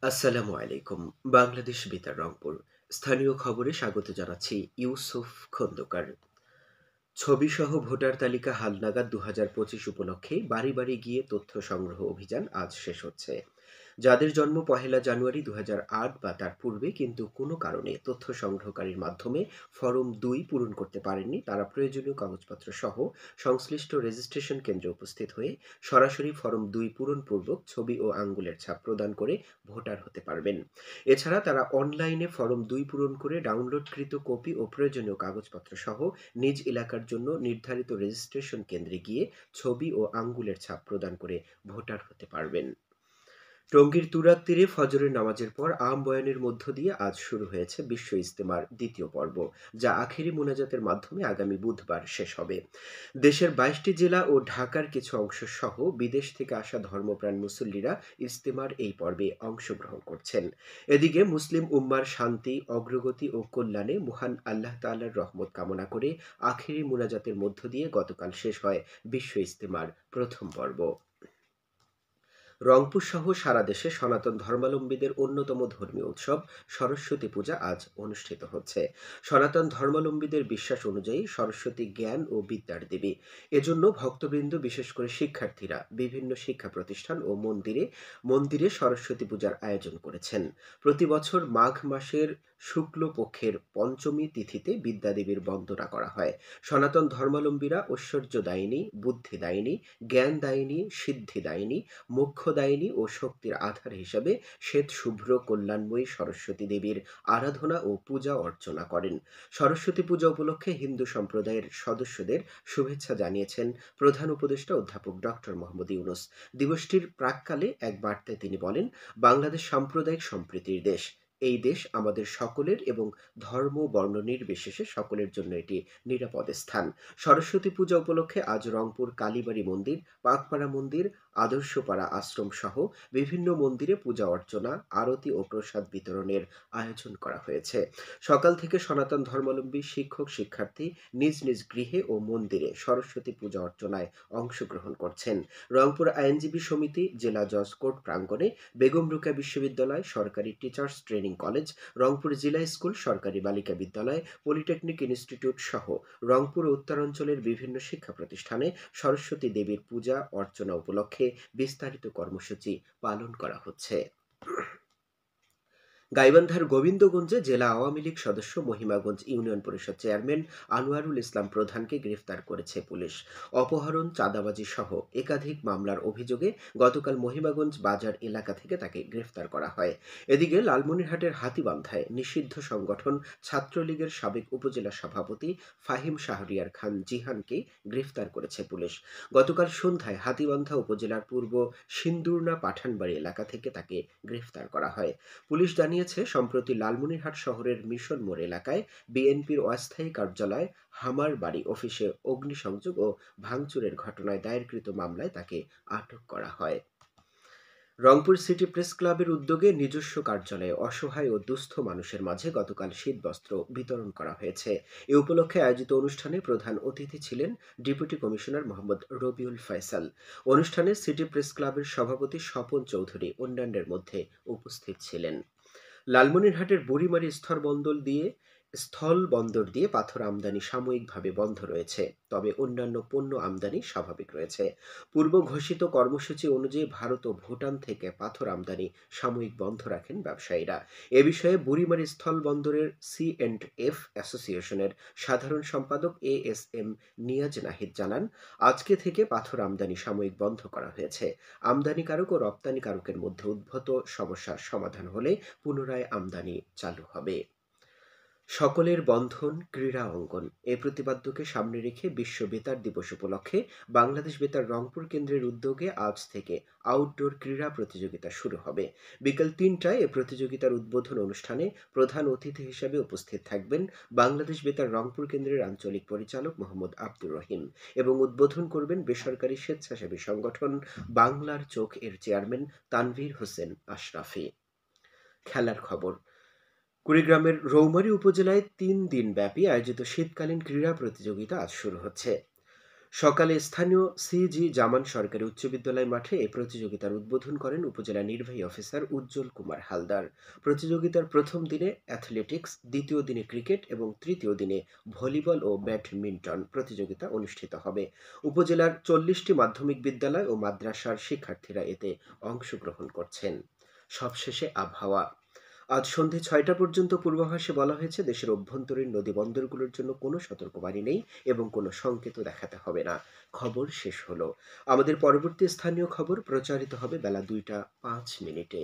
আসসালামু আলাইকুম। বাংলাদেশ বেতার রংপুর। স্থানীয় খবরে স্বাগত জানাচ্ছি ইউসুফ খন্দকার। ছবিসহ ভোটার তালিকা হালনাগাদ ২০২৫ উপলক্ষে বাড়ি বাড়ি গিয়ে তথ্য সংগ্রহ অভিযান আজ শেষ হচ্ছে। যাদের জন্ম ১লা জানুয়ারি ২০০৮ বা তার পূর্বে কিন্তু কোনো কারণে তথ্য সংগ্রহকারীর মাধ্যমে ফরম ২ পূরণ করতে পারেননি, তারা প্রয়োজনীয় কাগজপত্র সহ সংশ্লিষ্ট রেজিস্ট্রেশন কেন্দ্রে উপস্থিত হয়ে সরাসরি ফরম ২ পূরণপূর্বক ছবি ও আঙ্গুলের ছাপ প্রদান করে ভোটার হতে পারবেন। এছাড়া তারা অনলাইনে ফরম ২ পূরণ করে ডাউনলোডকৃত কপি ও প্রয়োজনীয় কাগজপত্র সহ নিজ এলাকার জন্য নির্ধারিত রেজিস্ট্রেশন কেন্দ্রে গিয়ে ছবি ও আঙ্গুলের ছাপ প্রদান করে ভোটার হতে পারবেন। টঙ্গীর তুরাগ তীরে ফজরের নামাজের পর আম বয়ানের মধ্য দিয়ে আজ শুরু হয়েছে বিশ্ব ইজতেমার দ্বিতীয় পর্ব, যা আখেরি মোনাজাতের মাধ্যমে আগামী বুধবার শেষ হবে। দেশের ২২টি জেলা ও ঢাকার কিছু অংশ সহ বিদেশ থেকে আসা ধর্মপ্রাণ মুসল্লিরা ইজতেমার এই পর্বে অংশগ্রহণ করছেন। এদিকে মুসলিম উম্মার শান্তি, অগ্রগতি ও কল্যাণে মহান আল্লাহ তাআলার রহমত কামনা করে আখেরি মোনাজাতের মধ্য দিয়ে গতকাল শেষ হয় বিশ্ব ইজতেমার প্রথম পর্ব। রংপুর সহ সারা দেশে সনাতন ধর্মাবলম্বীদের অন্যতম ধর্মীয় উৎসব সরস্বতী পূজা আজ অনুষ্ঠিত হচ্ছে। সনাতন ধর্মাবলম্বীদের বিশ্বাস অনুযায়ী সরস্বতী জ্ঞান ও বিদ্যার দেবী। এজন্য ভক্তবৃন্দ, বিশেষ করে শিক্ষার্থীরা বিভিন্ন শিক্ষা প্রতিষ্ঠান ও মন্দিরে মন্দিরে সরস্বতী পূজার আয়োজন করেছেন। প্রতি বছর মাঘ মাসের শুক্লপক্ষের পঞ্চমী তিথিতে বিদ্যাদেবীর বন্দনা করা হয়। সনাতন ধর্মাবলম্বীরা ঐশ্বর্যদায়িনী, বুদ্ধিদায়িনী, জ্ঞানদায়িনী, সিদ্ধিদায়িনী, মোক্ষদায়িনী ও শক্তির আধার হিসাবে শ্বেত শুভ্র কল্যাণময়ী সরস্বতী দেবীর আরাধনা ও পূজা অর্চনা করেন। সরস্বতী পূজা উপলক্ষে হিন্দু সম্প্রদায়ের সদস্যদের শুভেচ্ছা জানিয়েছেন প্রধান উপদেষ্টা অধ্যাপক ডক্টর মোহাম্মদ ইউনূস। দিবসটির প্রাক্কালে এক বার্তায় তিনি বলেন, বাংলাদেশ সাম্প্রদায়িক সম্প্রীতির দেশ। এই দেশ আমাদের সকলের এবং ধর্ম বর্ণ নির্বিশেষে সকলের জন্য এটি নিরাপদ স্থান। সরস্বতী পূজা উপলক্ষে আজ রংপুর কালীবাড়ি মন্দির, পাকপাড়া মন্দির, আদর্শপাড়া আশ্রম সহ বিভিন্ন মন্দিরে পূজা অর্চনা, আরতি ও প্রসাদ বিতরণের আয়োজন করা হয়েছে। সকাল থেকে সনাতন ধর্মাবলম্বী শিক্ষক শিক্ষার্থী নিজ নিজ গৃহে ও মন্দিরে সরস্বতী পূজা অর্চনায় অংশগ্রহণ করছেন। রংপুর আইনজীবী সমিতি, জেলা জজ কোর্ট প্রাঙ্গণে, বেগম রোকেয়া বিশ্ববিদ্যালয়, সরকারি টিচার্স ট্রেনিং কলেজ, রংপুর জিলা স্কুল, সরকারি বালিকা বিদ্যালয়, পলিটেকনিক ইনস্টিটিউট সহ রংপুর ও উত্তরাঞ্চলের বিভিন্ন শিক্ষা প্রতিষ্ঠানে সরস্বতী দেবীর পূজা অর্চনা উপলক্ষে বিস্তারিত কর্মসূচি পালন করা হচ্ছে। গাইবান্ধার গোবিন্দগঞ্জে জেলা আওয়ামী লীগ সদস্য মহিমাগঞ্জ ইউনিয়ন পরিষদ চেয়ারম্যান আনোয়ারুল ইসলাম প্রধানকে গ্রেফতার করেছে পুলিশ। অপহরণ, চাঁদাবাজি সহ একাধিক মামলার অভিযোগে গতকাল মহিমাগঞ্জ বাজার এলাকা থেকে তাকে গ্রেফতার করা হয়। এদিকে লালমনিরহাটের হাতীবান্ধায় নিষিদ্ধ সংগঠন ছাত্রলীগের সাবেক উপজেলা সভাপতি ফাহিম শাহরিয়ার খান জিহানকে গ্রেফতার করেছে পুলিশ। গতকাল সন্ধ্যায় হাতীবান্ধা উপজেলার পূর্ব সিন্দুরনা পাঠানবাড়ি এলাকা থেকে তাকে গ্রেফতার করা হয়। পুলিশ জানিয়েছে, সম্প্রতি লালমনিরহাট শহরের মিশন মোড় এলাকায় বিএনপির অস্থায়ী কার্যালয়, হামার বাড়ি অফিসে অগ্নিসংযোগ ও ভাঙচুরের ঘটনায় দায়েরকৃত মামলায় তাকে আটক করা হয়। রংপুর সিটি প্রেস ক্লাবের উদ্যোগে নিজস্ব কার্যালয়ে অসহায় ও দুস্থ মানুষের মাঝে গতকাল শীতবস্ত্র বিতরণ করা হয়েছে। এ উপলক্ষে আয়োজিত অনুষ্ঠানে প্রধান অতিথি ছিলেন ডেপুটি কমিশনার মোহাম্মদ রবিউল ফয়সাল। অনুষ্ঠানে সিটি প্রেস ক্লাবের সভাপতি স্বপন চৌধুরী অন্যান্যের মধ্যে উপস্থিত ছিলেন। লালমনিরহাটের বুড়িমারি স্থল বন্দর দিয়ে পাথর আমদানি সাময়িকভাবে বন্ধ রয়েছে, তবে অন্যান্য পণ্য আমদানি স্বাভাবিক রয়েছে। পূর্ব ঘোষিত কর্মসূচি অনুযায়ী ভারত ও ভুটান থেকে পাথর আমদানি সাময়িক বন্ধ রাখেন ব্যবসায়ীরা। এ বিষয়ে বুড়িমারি স্থল বন্দরের C&F অ্যাসোসিয়েশনের সাধারণ সম্পাদক ASM নিয়াজ নাহিদ জানান, আজকে থেকে পাথর আমদানি সাময়িক বন্ধ করা হয়েছে। আমদানিকারক ও রপ্তানিকারকের মধ্যে উদ্ভূত সমস্যার সমাধান হলে পুনরায় আমদানি চালু হবে। সকলের বন্ধন ক্রীড়া অঙ্গন, এ প্রতিপাদ্যকে সামনে রেখে বিশ্ব বেতার দিবস উপলক্ষে বাংলাদেশ বেতার রংপুর কেন্দ্রের উদ্যোগে আজ থেকে আউটডোর ক্রীড়া প্রতিযোগিতা শুরু হবে। বিকেল ৩টায় এ প্রতিযোগিতার উদ্বোধন অনুষ্ঠানে প্রধান অতিথি হিসেবে উপস্থিত থাকবেন বাংলাদেশ বেতার রংপুর কেন্দ্রের আঞ্চলিক পরিচালক মোহাম্মদ আব্দুর রহিম এবং উদ্বোধন করবেন বেসরকারি স্বেচ্ছাসেবী সংগঠন বাংলার চোখ এর চেয়ারম্যান তানভীর হোসেন আশরাফি। খেলার খবর। কুড়িগ্রামের রৌমারী উপজেলায় ৩ দিনব্যাপী আয়োজিত শীতকালীন ক্রীড়া প্রতিযোগিতা আজ শুরু হচ্ছে। সকালে স্থানীয় সিজি জামান সরকারি উচ্চ বিদ্যালয় মাঠে এই প্রতিযোগিতার উদ্বোধন করেন উপজেলা নির্বাহী অফিসার উজ্জ্বল কুমার হালদার। প্রতিযোগিতার প্রথম দিনে অ্যাথলেটিক্স, দ্বিতীয় দিনে ক্রিকেট এবং তৃতীয় দিনে ভলিবল ও ব্যাডমিন্টন প্রতিযোগিতা অনুষ্ঠিত হবে। উপজেলার 40টি মাধ্যমিক বিদ্যালয় ও মাদ্রাসার শিক্ষার্থীরা এতে অংশগ্রহণ করছেন। সবশেষে আবহাওয়া। আজ সন্ধে ৬টা পর্যন্ত পূর্বাভাসে বলা হয়েছে দেশের অভ্যন্তরীণ নদী বন্দরগুলোর জন্য কোনো সতর্কবাণী নেই এবং কোনো সংকেতও দেখাতে হবে না। খবর শেষ হলো। আমাদের পরবর্তী স্থানীয় খবর প্রচারিত হবে বেলা ২টা ৫ মিনিটে।